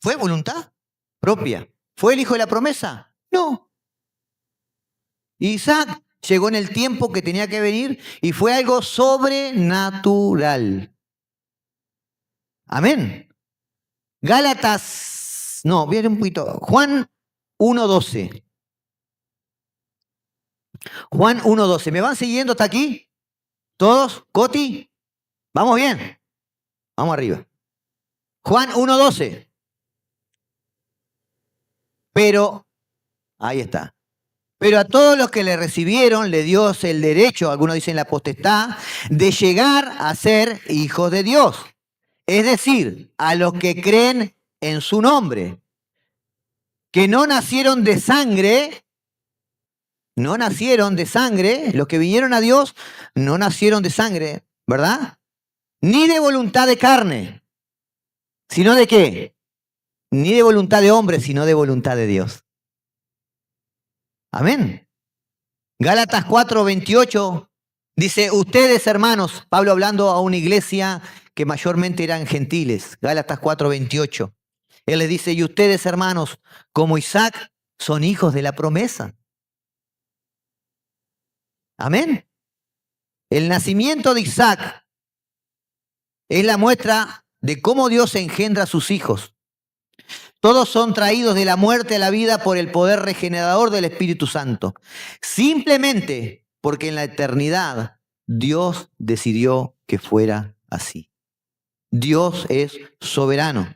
¿Fue voluntad propia? ¿Fue el hijo de la promesa? No. Isaac llegó en el tiempo que tenía que venir y fue algo sobrenatural. Amén. Viene un poquito. Juan 1:12. Juan 1:12. ¿Me van siguiendo hasta aquí? ¿Todos? ¿Coti? ¿Vamos bien? Vamos arriba. Juan 1:12. Pero, ahí está. Pero a todos los que le recibieron le dio el derecho, algunos dicen la potestad, de llegar a ser hijos de Dios. Es decir, a los que creen en su nombre, que no nacieron de sangre, los que vinieron a Dios no nacieron de sangre, ¿verdad? Ni de voluntad de carne, sino de qué? Ni de voluntad de hombre, sino de voluntad de Dios. Amén. Gálatas 4:28 dice, ustedes hermanos, Pablo hablando a una iglesia que mayormente eran gentiles, Gálatas 4:28. Él les dice, y ustedes hermanos, como Isaac, son hijos de la promesa. Amén. El nacimiento de Isaac es la muestra de cómo Dios engendra a sus hijos. Todos son traídos de la muerte a la vida por el poder regenerador del Espíritu Santo. Simplemente porque en la eternidad Dios decidió que fuera así. Dios es soberano.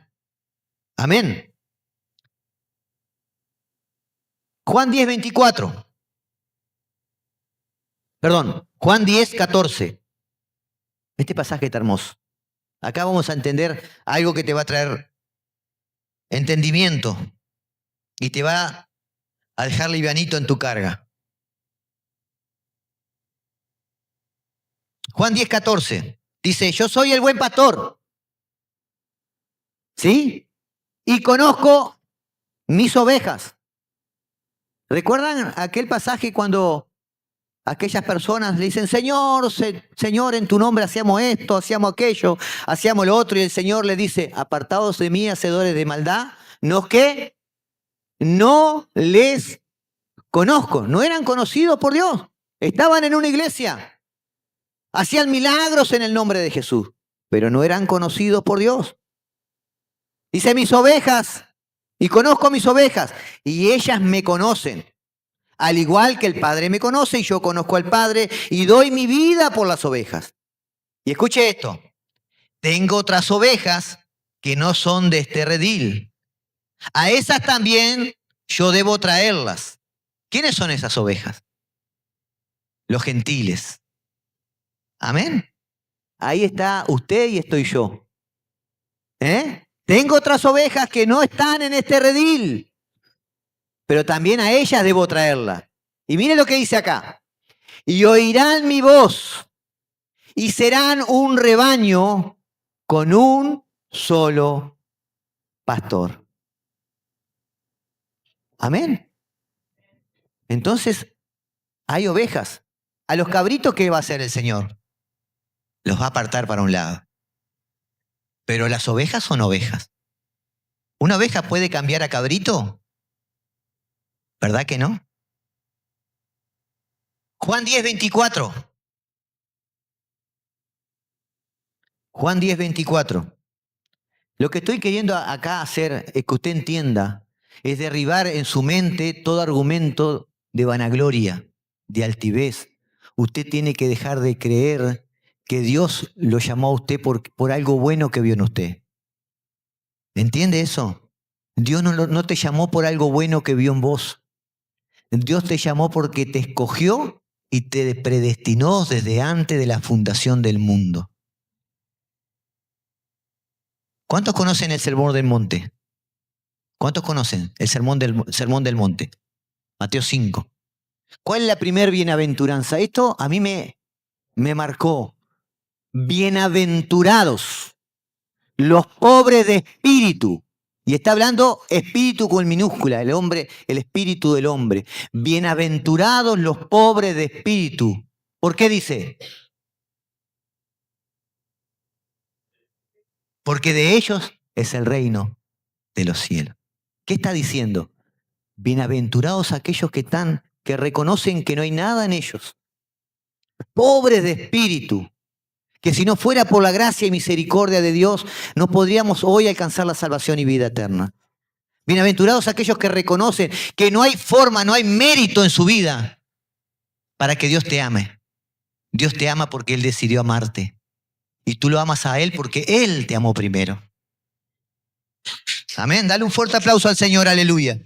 Amén. Juan 10:24. Juan 10:14. Este pasaje está hermoso. Acá vamos a entender algo que te va a traer entendimiento y te va a dejar livianito en tu carga. Juan 10:14 dice, yo soy el buen pastor, ¿sí? Y conozco mis ovejas ¿Recuerdan aquel pasaje cuando aquellas personas le dicen, Señor, Señor, en tu nombre hacíamos esto, hacíamos aquello, hacíamos lo otro, y el Señor le dice, apartados de mí, hacedores de maldad, ¿no qué? No les conozco, no eran conocidos por Dios, estaban en una iglesia, hacían milagros en el nombre de Jesús, pero no eran conocidos por Dios. Dice, mis ovejas, y conozco mis ovejas, y ellas me conocen. Al igual que el Padre me conoce y yo conozco al Padre y doy mi vida por las ovejas. Y escuche esto, tengo otras ovejas que no son de este redil. A esas también yo debo traerlas. ¿Quiénes son esas ovejas? Los gentiles. Amén. Ahí está usted y estoy yo. Tengo otras ovejas que no están en este redil, pero también a ellas debo traerlas. Y mire lo que dice acá. Y oirán mi voz y serán un rebaño con un solo pastor. Amén. Entonces, hay ovejas. A los cabritos, ¿qué va a hacer el Señor? Los va a apartar para un lado. Pero las ovejas son ovejas. ¿Una oveja puede cambiar a cabrito? ¿Verdad que no? Juan 10:24. Juan 10:24. Lo que estoy queriendo acá hacer es que usted entienda, es derribar en su mente todo argumento de vanagloria, de altivez. Usted tiene que dejar de creer que Dios lo llamó a usted por algo bueno que vio en usted. ¿Entiende eso? Dios no te llamó por algo bueno que vio en vos. Dios te llamó porque te escogió y te predestinó desde antes de la fundación del mundo. ¿Cuántos conocen el Sermón del Monte? ¿Cuántos conocen el Sermón del Monte? Mateo 5. ¿Cuál es la primer bienaventuranza? Esto a mí me marcó. Bienaventurados los pobres de espíritu. Y está hablando espíritu con minúscula, el hombre, el espíritu del hombre. Bienaventurados los pobres de espíritu. ¿Por qué dice? Porque de ellos es el reino de los cielos. ¿Qué está diciendo? Bienaventurados aquellos que reconocen que no hay nada en ellos. Pobres de espíritu, que si no fuera por la gracia y misericordia de Dios, no podríamos hoy alcanzar la salvación y vida eterna. Bienaventurados aquellos que reconocen que no hay forma, no hay mérito en su vida para que Dios te ame. Dios te ama porque Él decidió amarte. Y tú lo amas a Él porque Él te amó primero. Amén. Dale un fuerte aplauso al Señor. Aleluya.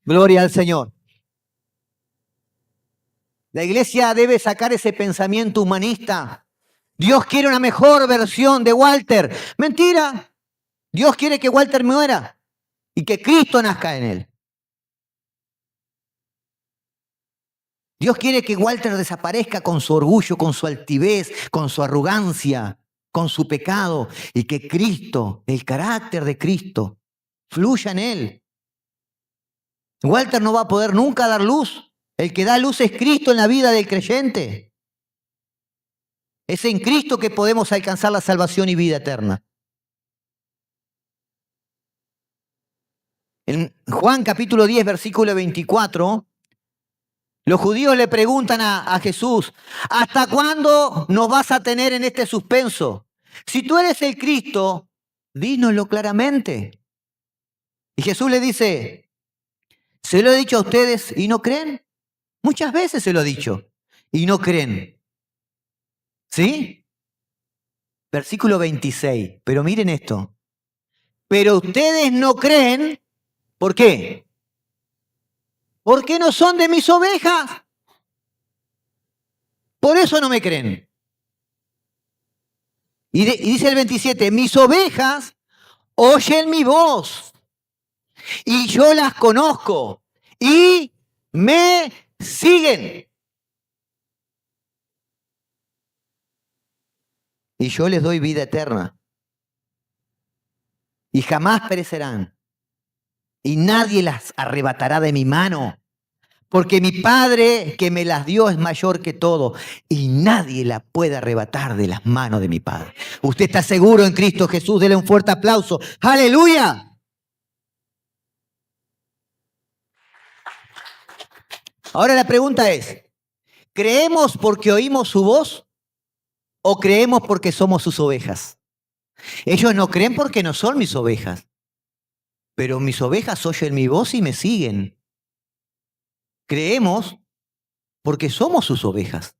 Gloria al Señor. La iglesia debe sacar ese pensamiento humanista. Dios quiere una mejor versión de Walter. Mentira. Dios quiere que Walter muera y que Cristo nazca en él. Dios quiere que Walter desaparezca con su orgullo, con su altivez, con su arrogancia, con su pecado, y que Cristo, el carácter de Cristo, fluya en él. Walter no va a poder nunca dar luz. El que da luz es Cristo en la vida del creyente. Es en Cristo que podemos alcanzar la salvación y vida eterna. En Juan capítulo 10, versículo 24, los judíos le preguntan a Jesús, ¿hasta cuándo nos vas a tener en este suspenso? Si tú eres el Cristo, dínoslo claramente. Y Jesús le dice, ¿se lo he dicho a ustedes y no creen? Muchas veces se lo he dicho y no creen. ¿Sí? Versículo 26, pero miren esto. Pero ustedes no creen, ¿por qué? Porque no son de mis ovejas. Por eso no me creen. Y dice el 27, mis ovejas oyen mi voz y yo las conozco y me siguen. Y yo les doy vida eterna. Y jamás perecerán. Y nadie las arrebatará de mi mano. Porque mi Padre que me las dio es mayor que todo y nadie la puede arrebatar de las manos de mi Padre. ¿Usted está seguro en Cristo Jesús? Dele un fuerte aplauso. ¡Aleluya! Ahora la pregunta es, ¿creemos porque oímos su voz o creemos porque somos sus ovejas? Ellos no creen porque no son mis ovejas, pero mis ovejas oyen mi voz y me siguen. Creemos porque somos sus ovejas.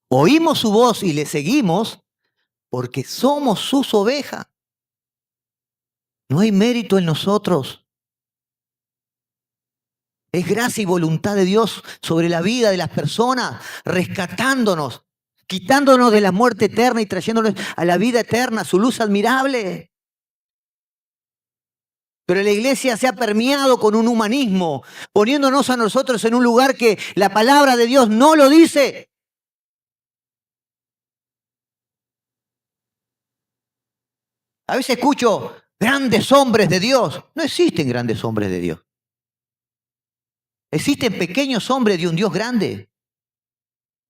Oímos su voz y le seguimos porque somos sus ovejas. No hay mérito en nosotros. Es gracia y voluntad de Dios sobre la vida de las personas, rescatándonos, quitándonos de la muerte eterna y trayéndonos a la vida eterna, su luz admirable. Pero la iglesia se ha permeado con un humanismo, poniéndonos a nosotros en un lugar que la palabra de Dios no lo dice. A veces escucho grandes hombres de Dios. No existen grandes hombres de Dios. Existen pequeños hombres de un Dios grande.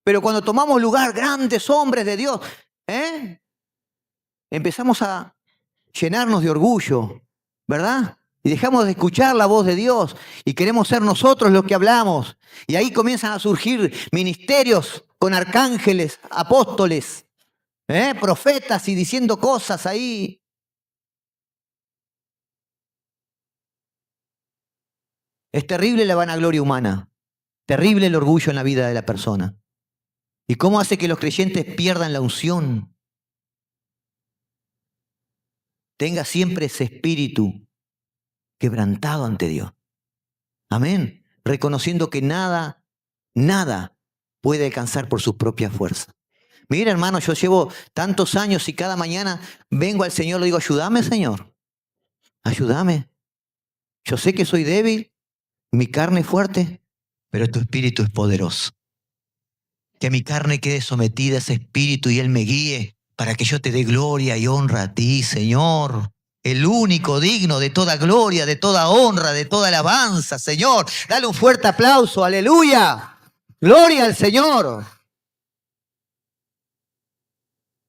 Pero cuando tomamos lugar, grandes hombres de Dios, empezamos a llenarnos de orgullo, ¿verdad? Y dejamos de escuchar la voz de Dios y queremos ser nosotros los que hablamos. Y ahí comienzan a surgir ministerios con arcángeles, apóstoles, profetas y diciendo cosas ahí. Es terrible la vanagloria humana, terrible el orgullo en la vida de la persona. ¿Y cómo hace que los creyentes pierdan la unción? Tenga siempre ese espíritu quebrantado ante Dios. Amén. Reconociendo que nada puede alcanzar por sus propias fuerzas. Mira, hermano, yo llevo tantos años y cada mañana vengo al Señor y le digo, ayúdame, Señor. Ayúdame. Yo sé que soy débil, mi carne es fuerte, pero tu espíritu es poderoso. Que mi carne quede sometida a ese espíritu y Él me guíe para que yo te dé gloria y honra a ti, Señor. El único digno de toda gloria, de toda honra, de toda alabanza, Señor. Dale un fuerte aplauso, aleluya. Gloria al Señor.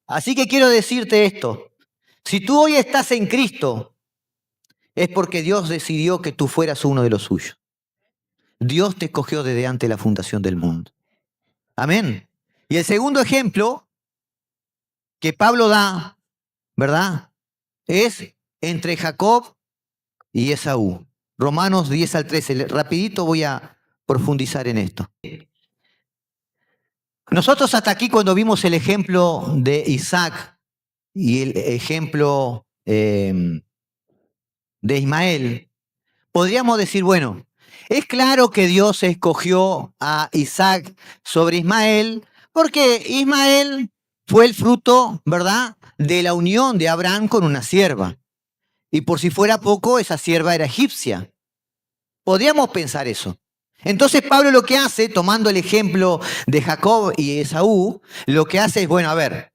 Así que quiero decirte esto. Si tú hoy estás en Cristo, es porque Dios decidió que tú fueras uno de los suyos. Dios te escogió desde antes de la fundación del mundo. Amén. Y el segundo ejemplo que Pablo da, ¿verdad? Es entre Jacob y Esaú. Romanos 10 al 13. Rapidito voy a profundizar en esto. Nosotros hasta aquí cuando vimos el ejemplo de Isaac y el ejemplo de Ismael, podríamos decir, bueno, es claro que Dios escogió a Isaac sobre Ismael porque Ismael fue el fruto, ¿verdad?, de la unión de Abraham con una sierva. Y por si fuera poco, esa sierva era egipcia. Podríamos pensar eso. Entonces Pablo lo que hace, tomando el ejemplo de Jacob y Esaú, lo que hace es, bueno, a ver,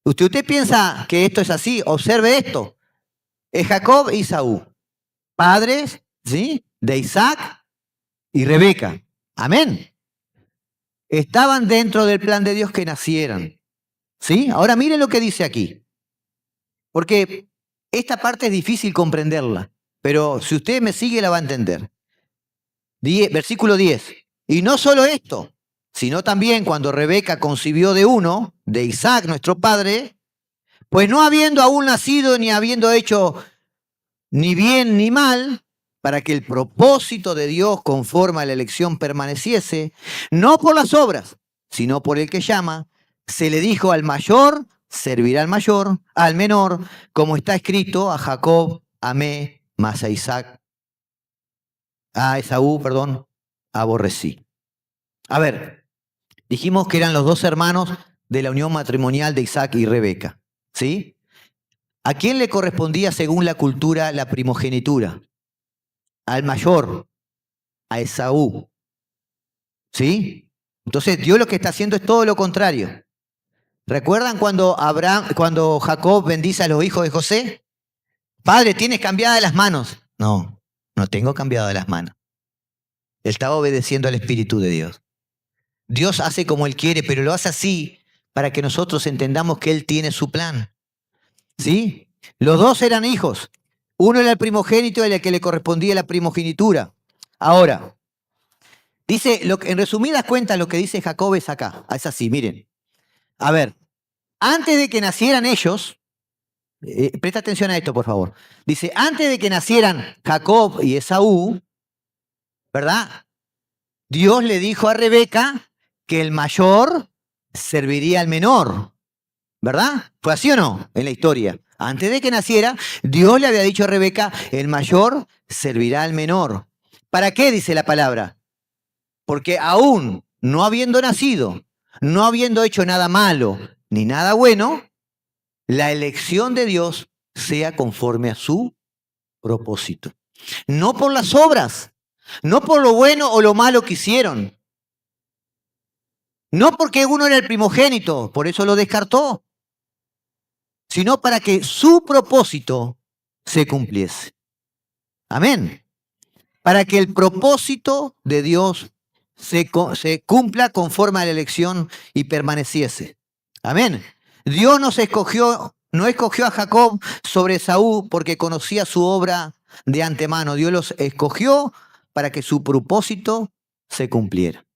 usted piensa que esto es así, observe esto. Es Jacob y Esaú, padres, ¿sí?, de Isaac y Rebeca. Amén. Estaban dentro del plan de Dios que nacieran. ¿Sí? Ahora miren lo que dice aquí. Porque esta parte es difícil comprenderla, pero si usted me sigue la va a entender. Versículo 10. Y no solo esto, sino también cuando Rebeca concibió de uno, de Isaac, nuestro padre, pues no habiendo aún nacido ni habiendo hecho ni bien ni mal, para que el propósito de Dios conforme a la elección permaneciese, no por las obras, sino por el que llama, se le dijo al mayor, servirá al mayor, al menor, como está escrito, a Jacob amé, mas a Esaú, aborrecí. A ver, dijimos que eran los dos hermanos de la unión matrimonial de Isaac y Rebeca, ¿sí? ¿A quién le correspondía según la cultura la primogenitura? Al mayor, a Esaú, ¿sí? Entonces Dios lo que está haciendo es todo lo contrario. ¿Recuerdan cuando Jacob bendice a los hijos de José? Padre, ¿tienes cambiadas las manos? No, no tengo cambiadas las manos. Él estaba obedeciendo al Espíritu de Dios. Dios hace como Él quiere, pero lo hace así para que nosotros entendamos que Él tiene su plan. ¿Sí? Los dos eran hijos. Uno era el primogénito y el que le correspondía la primogenitura. Ahora, dice, en resumidas cuentas, lo que dice Jacob es acá. Es así, miren. A ver, antes de que nacieran ellos, presta atención a esto, por favor. Dice, antes de que nacieran Jacob y Esaú, ¿verdad? Dios le dijo a Rebeca que el mayor serviría al menor, ¿verdad? ¿Fue así o no en la historia? Antes de que naciera, Dios le había dicho a Rebeca, el mayor servirá al menor. ¿Para qué dice la palabra? Porque aún no habiendo nacido, no habiendo hecho nada malo ni nada bueno, la elección de Dios sea conforme a su propósito. No por las obras, no por lo bueno o lo malo que hicieron. No porque uno era el primogénito, por eso lo descartó, sino para que su propósito se cumpliese. Amén. Para que el propósito de Dios se cumpla conforme a la elección y permaneciese. Amén. Dios no escogió a Jacob sobre Esaú porque conocía su obra de antemano. Dios los escogió para que su propósito se cumpliera.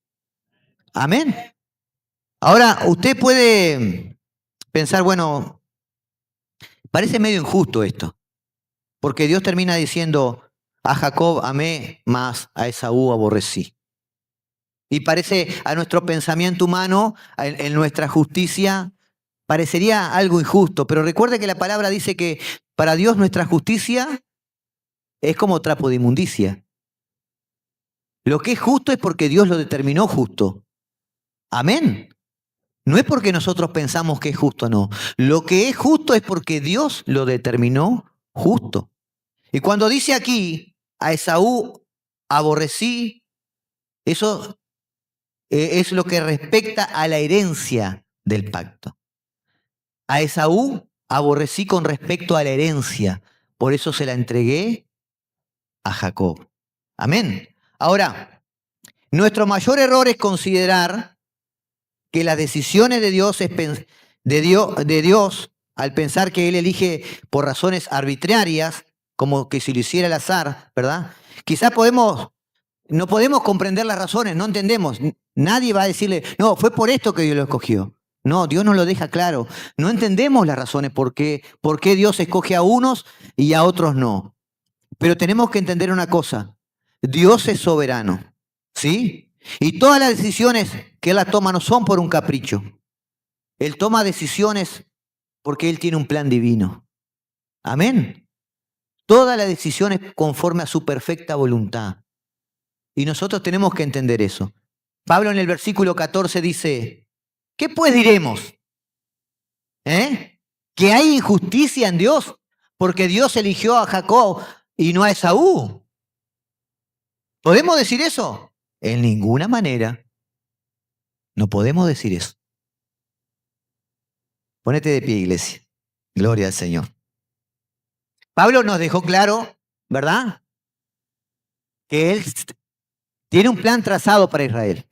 Amén. Ahora, usted puede pensar, bueno, parece medio injusto esto, porque Dios termina diciendo, a Jacob amé, mas a Esaú aborrecí. Y parece a nuestro pensamiento humano, en nuestra justicia, parecería algo injusto, pero recuerde que la palabra dice que para Dios nuestra justicia es como trapo de inmundicia. Lo que es justo es porque Dios lo determinó justo. Amén. No es porque nosotros pensamos que es justo, no. Lo que es justo es porque Dios lo determinó justo. Y cuando dice aquí, a Esaú aborrecí, eso es lo que respecta a la herencia del pacto. A Esaú aborrecí con respecto a la herencia, por eso se la entregué a Jacob. Amén. Ahora, nuestro mayor error es considerar que las decisiones de Dios, al pensar que Él elige por razones arbitrarias, como que si lo hiciera al azar, ¿verdad? Quizás no podemos comprender las razones, no entendemos. Nadie va a decirle, no, fue por esto que Dios lo escogió. No, Dios nos lo deja claro. No entendemos las razones por qué Dios escoge a unos y a otros no. Pero tenemos que entender una cosa. Dios es soberano, ¿sí? Y todas las decisiones que Él toma no son por un capricho. Él toma decisiones porque Él tiene un plan divino. Amén. Todas las decisiones conforme a su perfecta voluntad. Y nosotros tenemos que entender eso. Pablo en el versículo 14 dice, ¿qué pues diremos? ¿Que hay injusticia en Dios? Porque Dios eligió a Jacob y no a Esaú. ¿Podemos decir eso? En ninguna manera. No podemos decir eso. Ponete de pie, iglesia. Gloria al Señor. Pablo nos dejó claro, ¿verdad? Que Él tiene un plan trazado para Israel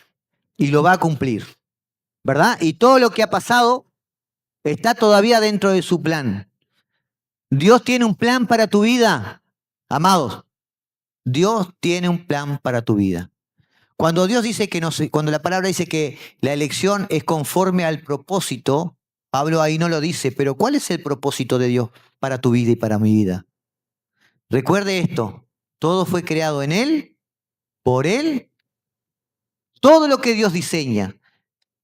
y lo va a cumplir, ¿verdad? Y todo lo que ha pasado está todavía dentro de su plan. Dios tiene un plan para tu vida, amados. Dios tiene un plan para tu vida. Cuando Dios dice cuando la palabra dice que la elección es conforme al propósito, Pablo ahí no lo dice, pero ¿cuál es el propósito de Dios para tu vida y para mi vida? Recuerde esto, todo fue creado en Él, por Él. Todo lo que Dios diseña,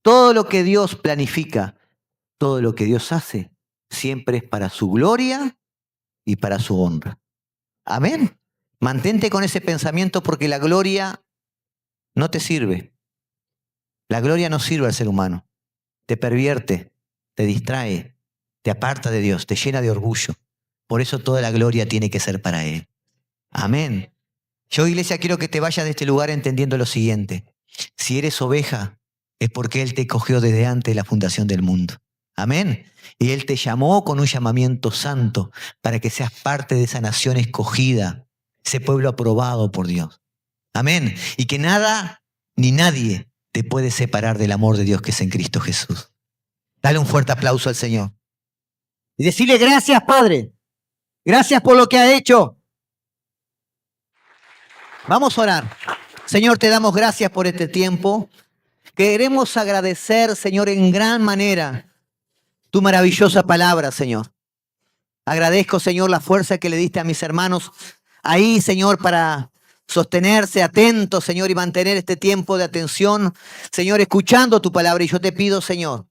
todo lo que Dios planifica, todo lo que Dios hace, siempre es para su gloria y para su honra. Amén. Mantente con ese pensamiento porque la gloria no te sirve. La gloria no sirve al ser humano. Te pervierte, te distrae, te aparta de Dios, te llena de orgullo. Por eso toda la gloria tiene que ser para Él. Amén. Yo, iglesia, quiero que te vayas de este lugar entendiendo lo siguiente. Si eres oveja, es porque Él te cogió desde antes de la fundación del mundo. Amén. Y Él te llamó con un llamamiento santo para que seas parte de esa nación escogida, ese pueblo aprobado por Dios. Amén. Y que nada ni nadie te puede separar del amor de Dios que es en Cristo Jesús. Dale un fuerte aplauso al Señor. Y decirle gracias, Padre. Gracias por lo que ha hecho. Vamos a orar. Señor, te damos gracias por este tiempo. Queremos agradecer, Señor, en gran manera tu maravillosa palabra, Señor. Agradezco, Señor, la fuerza que le diste a mis hermanos ahí, Señor, para sostenerse atentos, Señor, y mantener este tiempo de atención, Señor, escuchando tu palabra. Y yo te pido, Señor,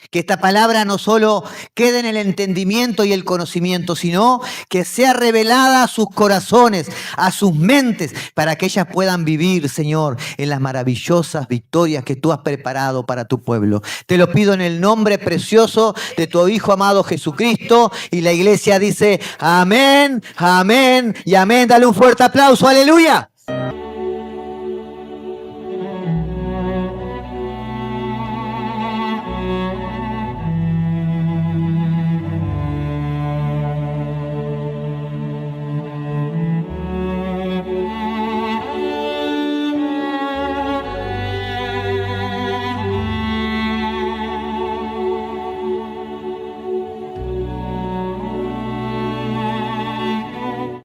que esta palabra no solo quede en el entendimiento y el conocimiento, sino que sea revelada a sus corazones, a sus mentes, para que ellas puedan vivir, Señor, en las maravillosas victorias que tú has preparado para tu pueblo. Te lo pido en el nombre precioso de tu Hijo amado Jesucristo. Y la iglesia dice amén, amén y amén. Dale un fuerte aplauso, aleluya.